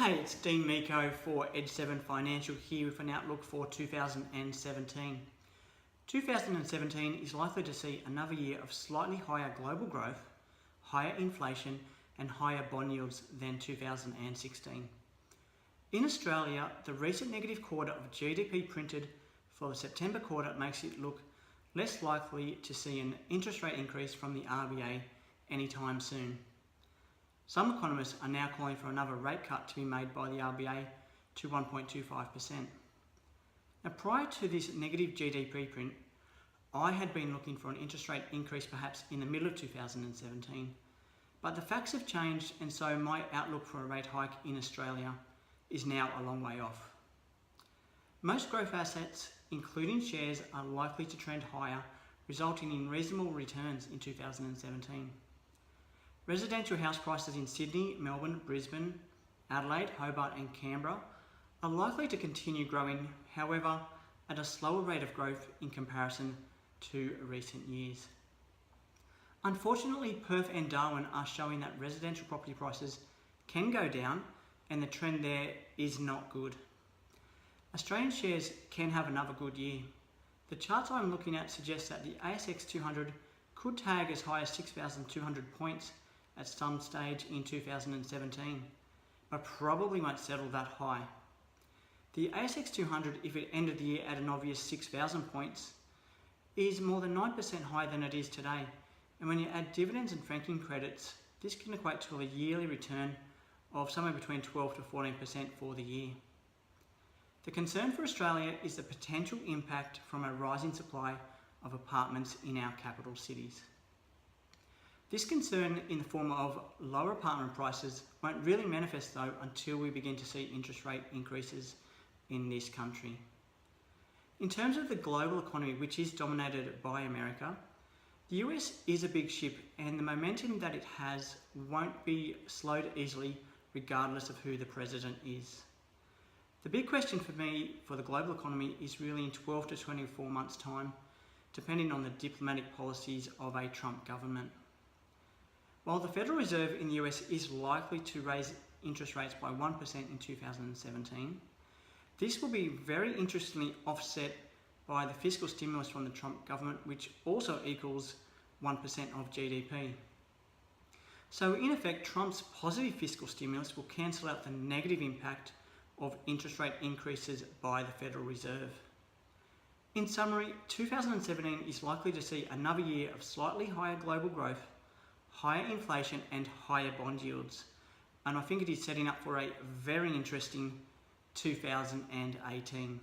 Hey, it's Dean Mico for Edge7 Financial here with an outlook for 2017. 2017 is likely to see another year of slightly higher global growth, higher inflation and higher bond yields than 2016. In Australia, the recent negative quarter of GDP printed for the September quarter makes it look less likely to see an interest rate increase from the RBA anytime soon. Some economists are now calling for another rate cut to be made by the RBA to 1.25%. Now, prior to this negative GDP print, I had been looking for an interest rate increase perhaps in the middle of 2017. But the facts have changed, and so my outlook for a rate hike in Australia is now a long way off. Most growth assets, including shares, are likely to trend higher, resulting in reasonable returns in 2017. Residential house prices in Sydney, Melbourne, Brisbane, Adelaide, Hobart and Canberra are likely to continue growing, however, at a slower rate of growth in comparison to recent years. Unfortunately, Perth and Darwin are showing that residential property prices can go down and the trend there is not good. Australian shares can have another good year. The charts I'm looking at suggest that the ASX 200 could tag as high as 6,200 points at some stage in 2017, but probably won't settle that high. The ASX 200, if it ended the year at an obvious 6,000 points, is more than 9% higher than it is today, and when you add dividends and franking credits, this can equate to a yearly return of somewhere between 12 to 14% for the year. The concern for Australia is the potential impact from a rising supply of apartments in our capital cities. This concern in the form of lower apartment prices won't really manifest though until we begin to see interest rate increases in this country. In terms of the global economy, which is dominated by America, the US is a big ship and the momentum that it has won't be slowed easily regardless of who the president is. The big question for me for the global economy is really in 12 to 24 months' time, depending on the diplomatic policies of a Trump government. While the Federal Reserve in the US is likely to raise interest rates by 1% in 2017, this will be very interestingly offset by the fiscal stimulus from the Trump government, which also equals 1% of GDP. So in effect, Trump's positive fiscal stimulus will cancel out the negative impact of interest rate increases by the Federal Reserve. In summary, 2017 is likely to see another year of slightly higher global growth, higher inflation and higher bond yields. And I think it is setting up for a very interesting 2018.